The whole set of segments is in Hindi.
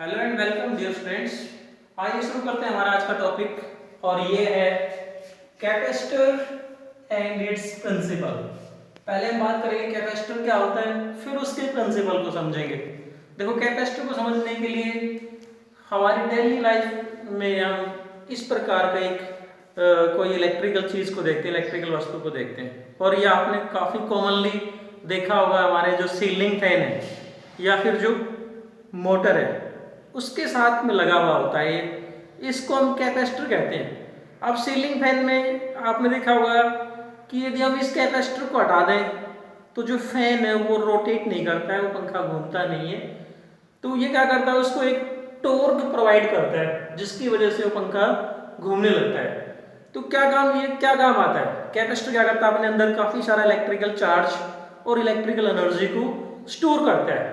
Hello and welcome dear students. आइए शुरू करते हैं हमारा आज का टॉपिक और ये है कैपेसिटर एंड इट्स प्रिंसिपल। पहले हम बात करेंगे कैपेसिटर क्या होता है, फिर उसके प्रिंसिपल को समझेंगे। देखो, कैपेसिटर को समझने के लिए हमारी डेली लाइफ में हम इस प्रकार का एक कोई इलेक्ट्रिकल चीज को देखते हैं, इलेक्ट्रिकल वस्तु को देखते हैं। और ये आपने काफी कॉमनली देखा होगा, हमारे जो सीलिंग फैन है या फिर जो मोटर है उसके साथ में लगा हुआ होता है, इसको हम कैपेसिटर कहते हैं। अब सीलिंग फैन में आपने देखा होगा कि यदि हम इस कैपेसिटर को हटा दें तो जो फैन है वो रोटेट नहीं करता है, वो पंखा घूमता नहीं है। तो ये क्या करता है, उसको एक टॉर्क प्रोवाइड करता है जिसकी वजह से वो पंखा घूमने लगता है। तो क्या काम आता है, कैपेसिटर क्या करता है, अपने अंदर काफी सारा इलेक्ट्रिकल चार्ज और इलेक्ट्रिकल एनर्जी को स्टोर करता है।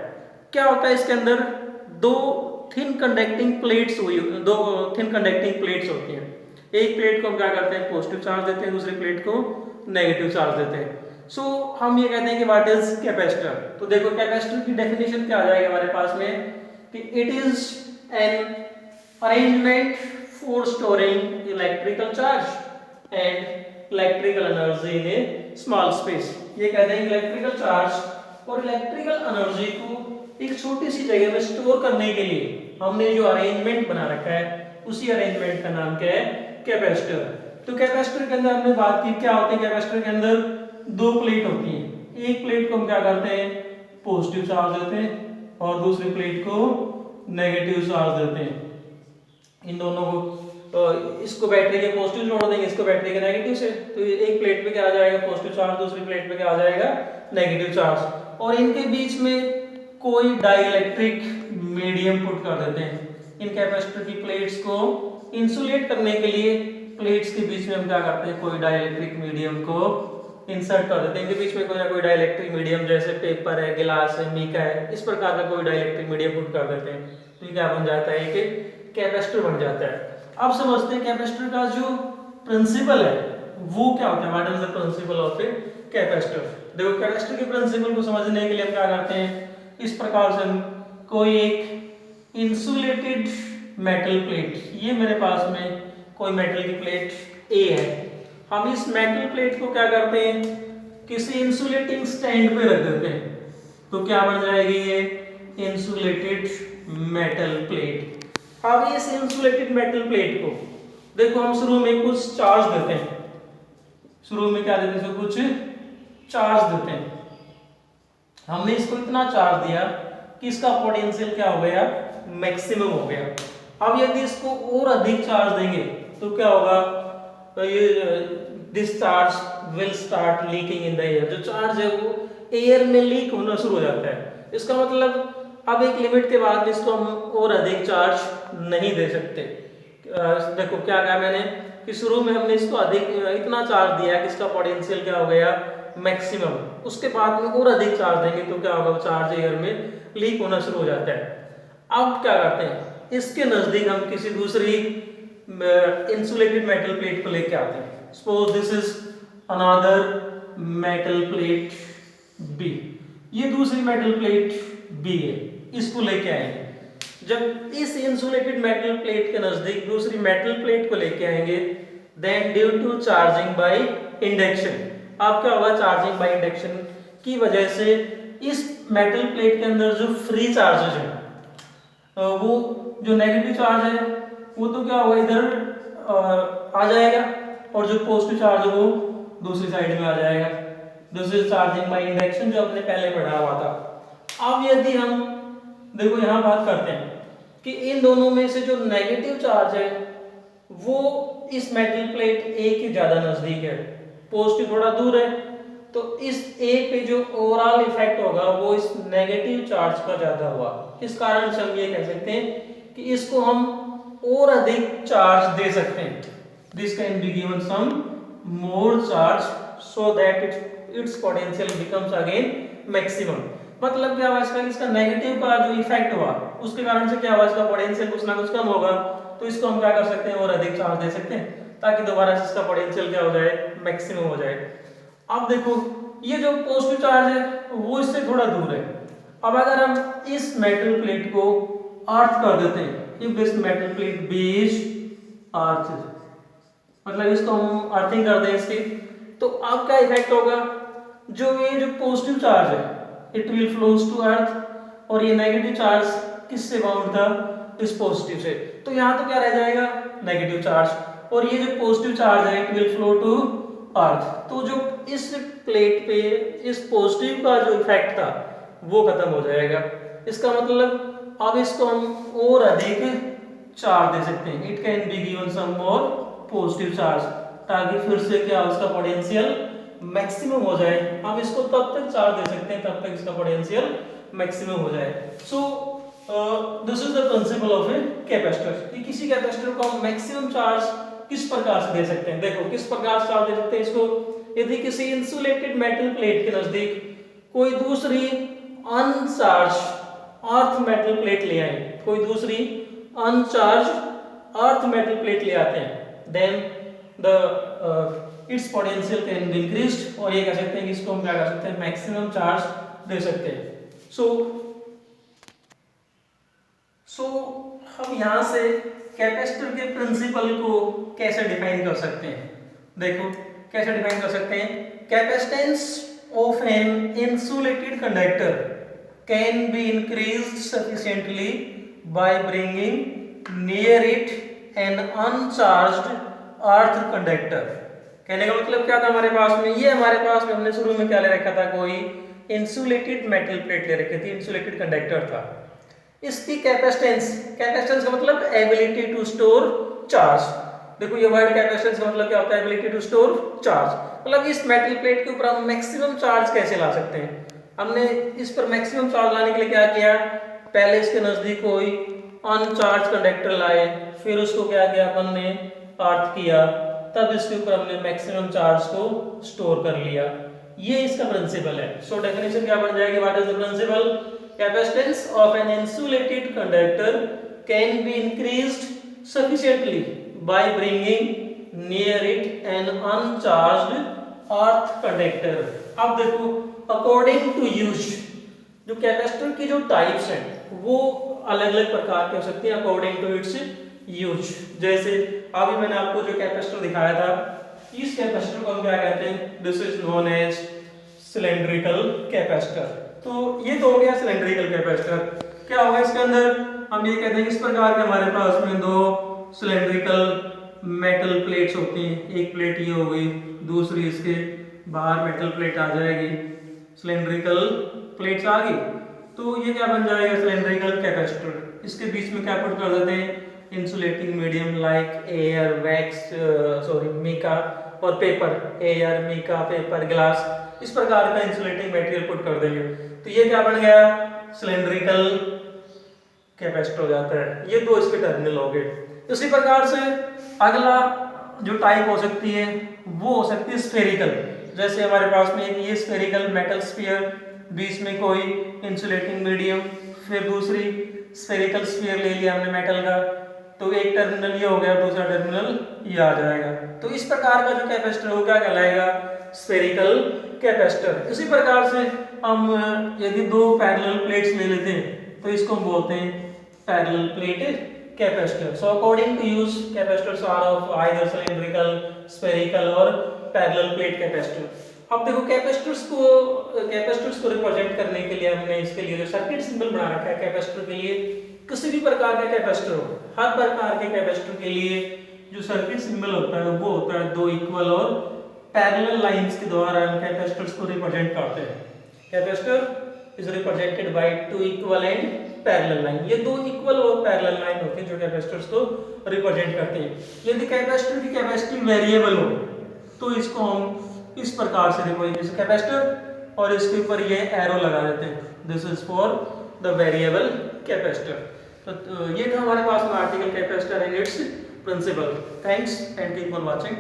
क्या होता है इसके अंदर, दो थिन कंडक्टिंग प्लेट्स होती हैं। एक प्लेट को हम क्या करते हैं, पॉजिटिव चार्ज देते हैं, दूसरी प्लेट को नेगेटिव चार्ज देते हैं। सो हम ये कहते हैं कि व्हाट इज कैपेसिटर। तो देखो, कैपेसिटर की डेफिनेशन क्या आ जाएगी हमारे पास में कि it is an arrangement for storing electrical charge and electrical energy in A small space. ये कहते हैं इलेक्ट्रिकल चार्ज और इलेक्ट्रिकल एनर्जी को एक छोटी सी जगह में स्टोर करने के लिए हमने जो अरेंजमेंट बना रखा है, उसी अरेंजमेंट का नाम क्या है, कैपेसिटर। तो कैपेसिटर के अंदर हमने बात की, क्या होते हैं कैपेसिटर के अंदर, दो प्लेट होती हैं। एक प्लेट को हम क्या करते हैं, पॉजिटिव चार्ज देते हैं और दूसरी प्लेट को नेगेटिव चार्ज देते हैं। इन दोनों को इसको बैटरी के पॉजिटिव जोड़ देंगे, इसको बैटरी के नेगेटिव से, तो एक प्लेट पे क्या आ जाएगा, पॉजिटिव चार्ज, दूसरी प्लेट पे क्या आ जाएगा, नेगेटिव चार्ज। और इनके बीच में कोई डाइइलेक्ट्रिक मीडियम पुट कर देते हैं। इन कैपेसिटर की प्लेट्स को इंसुलेट करने के लिए प्लेट्स के बीच में हम क्या करते हैं, कोई डाइइलेक्ट्रिक मीडियम को इंसर्ट कर देते हैं। इनके बीच में कोई ना कोई डाइइलेक्ट्रिक मीडियम, जैसे पेपर है, गिलास है, मीका है, इस प्रकार का कोई डाइइलेक्ट्रिक मीडियम पुट कर देते हैं। तो ये क्या बन जाता है कि कैपेसिटर बन जाता है। अब समझते हैं कैपेसिटर का जो प्रिंसिपल है वो क्या होता है, what is the principle of a capacitor. देखो, कैपेसिटर के प्रिंसिपल को समझने के लिए हम क्या करते हैं, इस प्रकार से हम कोई एक इंसुलेटेड मेटल प्लेट, ये मेरे पास में कोई मेटल की प्लेट ए है, हम इस मेटल प्लेट को क्या करते हैं, किसी इंसुलेटिंग स्टैंड पे रख देते हैं। तो क्या बन जाएगी ये इंसुलेटेड मेटल प्लेट। अब इस इंसुलेटेड मेटल प्लेट को देखो, हम शुरू में कुछ चार्ज देते हैं, शुरू में क्या देते हैं, कुछ चार्ज देते हैं। हमने इसको इतना चार्ज दिया कि इसका पोटेंशियल क्या हो गया, मैक्सिमम हो गया। अब यदि इसको और अधिक चार्ज देंगे तो क्या होगा, तो ये this charge will start leaking in the air. जो चार्ज है वो एयर में लीक होना शुरू हो जाता है। इसका मतलब अब एक लिमिट के बाद इसको हम और अधिक चार्ज नहीं दे सकते। देखो क्या कहा मैंने कि शुरू में हमने इसको अधिक इतना चार्ज दिया कि इसका पोटेंशियल क्या हो गया, मैक्सिमम। उसके बाद में और अधिक चार्ज देंगे तो क्या होगा, चार्ज एयर में लीक होना शुरू हो जाता है। अब क्या करते हैं, इसके नजदीक हम किसी दूसरी इंसुलेटेड मेटल प्लेट को लेके आते हैं। Suppose this is another metal plate B, ये दूसरी मेटल प्लेट बी है, इसको लेके आएंगे। जब इस इंसुलेटेड मेटल प्लेट के नजदीक दूसरी मेटल प्लेट को लेके आएंगे, then due to charging by induction, अब क्या होगा, चार्जिंग बाय इंडक्शन की वजह से इस मेटल प्लेट के अंदर जो फ्री चार्जेस है, वो जो नेगेटिव चार्ज है वो तो क्या होगा, इधर आ जाएगा, और जो पॉजिटिव चार्ज है वो दूसरी साइड में आ जाएगा। This is charging by induction, जो आपने पहले पढ़ा हुआ था। अब यदि हम देखो यहां बात करते हैं कि इन दोनों में से जो नेगेटिव चार्ज है वो इस मेटल प्लेट ए के ज्यादा नजदीक है, पॉजिटिव थोड़ा दूर है, तो इस ए पे जो ओवरऑल इफेक्ट होगा वो इस नेगेटिव चार्ज का ज्यादा हुआ। इस कारण से हम ये कह सकते हैं कि इसको हम और अधिक चार्ज दे सकते हैं। This can be given some more charge so that its potential becomes again maximum. मतलब क्या हुआ इसका नेगेटिव का जो इफेक्ट हुआ उसके कारण से क्या हुआ, इसका पोटेंशियल कुछ ना कुछ कम होगा। तो इसको हम क्या कर सकते हैं, और अधिक चार्ज दे सकते हैं ताकि दोबारा से इसका पोटेंशियल क्या हो जाए, मैक्सिमम हो जाए। अब देखो, ये जो पॉजिटिव चार्ज है वो इससे थोड़ा दूर है। अब अगर हम इस मेटल प्लेट को अर्थ कर देते हैं, if this metal plate B is earth, मतलब इसको हम अर्थिंग कर दें इसकी, तो अब क्या इफेक्ट होगा, जो ये जो पॉजिटिव चार्ज है it will flows to earth, और ये नेगेटिव चार्ज किससे बाउंड था, इस पॉजिटिव से, तो यहाँ तो क्या रह जाएगा नेगेटिव चार्ज, और ये जो पॉजिटिव चार्ज है it will flow to earth, तो जो इस प्लेट पे इस पॉजिटिव का जो इफेक्ट था वो खत्म हो जाएगा। इसका मतलब अब इसको हम और अधिक चार्ज दे सकते हैं, it can be given some more positive charge, ताकि फिर से क्या उसका पोटेंशियल मैक्सिमम हो जाए। हम इसको तब तक चार्ज दे सकते हैं तब तक इसका पोटेंशियल मैक्सिमम हो जाए। So this is the principle of a capacitor, कि किसी कैपेसिटर को हम मैक्सिमम चार्ज किस प्रकार से दे सकते हैं, देखो किस प्रकार से चार्ज दे सकते हैं इसको, यदि किसी इंसुलेटेड मेटल प्लेट के नजदीक कोई दूसरी अनचार्ज अर्थ मेटल प्लेट ले आए, कोई दूसरी अनचार्ज अर्थ मेटल प्लेट ले आते हैं, then the its potential can be increased, और ये कह सकते हैं कि इसको हम क्या कर सकते हैं मैक्सिमम चार्ज दे सकते हैं। सो हम यहाँ से कैपेसिटर के प्रिंसिपल को कैसे डिफाइन कर सकते हैं, देखो कैसे डिफाइन कर सकते हैं, capacitance of an insulated conductor can be increased sufficiently by bringing near it an uncharged earth conductor. कहने का मतलब क्या था हमारे पास में, ये हमारे पास में हमने शुरू में क्या ले रखा था, कोई इंसुलेटेड मेटल प्लेट ले रखी थी, इंसुलेटेड कंडक्टर था, इसकी कैपेसिटेंस, कैपेसिटेंस का मतलब एबिलिटी टू स्टोर चार्ज, देखो ये वर्ड कैपेसिटेंस का मतलब क्या होता है, एबिलिटी टू स्टोर चार्ज, मतलब इस मेटल प्लेट के ऊपर हम मैक्सिमम चार्ज कैसे ला सकते हैं। हमने इस पर मैक्सिमम चार्ज लाने के लिए क्या किया, पहले इसके नजदीक कोई अनचार्ज कंडक्टर लाए, फिर उसको क्या किया अपन ने अर्थ किया, तब इसके ऊपर हमने मैक्सिमम चार्ज को स्टोर कर लिया, ये इसका प्रिंसिपल है। सो डेफिनेशन क्या बन जाएगी, what is the principle, capacitance of an insulated conductor can be increased sufficiently by bringing near it an uncharged earth conductor। अब देखो according to use, जो कैपेसिटर की जो टाइप्स हैं वो अलग अलग प्रकार के हो सकती हैं अकॉर्डिंग टू इट्स यूज। जैसे अभी मैंने आपको जो कैपेसिटर दिखाया था, इस कैपेसिटर को हम क्या कहते हैं, this is known as cylindrical capacitor. तो ये तो हो गया सिलेंड्रिकल कैपेसिटर। क्या होगा इसके अंदर, हम ये कहते हैं इस प्रकार के हमारे पास में दो सिलेंड्रिकल मेटल प्लेट्स होती हैं, एक प्लेट ये हो गई, दूसरी इसके बाहर मेटल प्लेट आ जाएगी, सिलेंड्रिकल प्लेट्स आ गई, तो ये क्या बन जाएगा सिलेंड्रिकल कैपेसिटर। इसके बीच में क्या पुट कर देते हैं, insulating medium like air, wax, mica और paper, air, mica, paper, glass, इस प्रकार का इंसुलेटिंग मटेरियल पुट कर देंगे, तो ये क्या बन गया सिलेंड्रिकल कैपेसिटर हो जाता है। ये दो इसके टर्मिनल हो गए। इसी प्रकार से अगला जो टाइप हो सकती है वो हो सकती है स्फेरिकल। जैसे हमारे पास में एक ये स्फेरिकल मेटल स्फीयर, बीच में कोई इंसुलेटिंग मीडियम, फिर दूसरी स्फेरिकल स्फीयर ले लिया हमने मेटल का, तो एक टर्मिनल ये हो गया, दूसरा टर्मिनल ये आ जाएगा। तो इस प्रकार का जो कैपेसिटर हो क्या कहलाएगा, स्फेरिकल कैपेसिटर। इसी प्रकार से हम यदि दो पैरेलल प्लेट्स ले लेते हैं तो इसको हम बोलते हैं parallel plate capacitor. So according to use capacitors are of either cylindrical, spherical और पैरेलल प्लेट कैपेसिटर। अब देखो कैपेसिटर्स को रिप्रेजेंट करने के लिए हमने इसके लिए जो सर्किट सिंबल बना रखा है कैपेसिटर के लिए, किसी भी प्रकार का कैपेसिटर हो, हर प्रकार के कैपेसिटर के लिए जो सर्किट सिंबल होता है वो होता है दो इक्वल और पैरेलल लाइंस के द्वारा हम कैपेसिटर्स को रिप्रेजेंट करते हैं। Capacitor is represented by two equal and parallel line. ये दो इक्वल और पैरेलल लाइन होते हैं जो कैपेसिटर्स को रिप्रेजेंट करते हैं। यदि कैपेसिटर की कैपेसिटी वेरिएबल हो तो इसको हम इस प्रकार से रिप्रेजेंट, कैपेसिटर और इसके ऊपर ये एरो लगा देते हैं, this is for the variable capacitor. तो ये था हमारे पास में article capacitor and its principle. Thanks and keep on watching.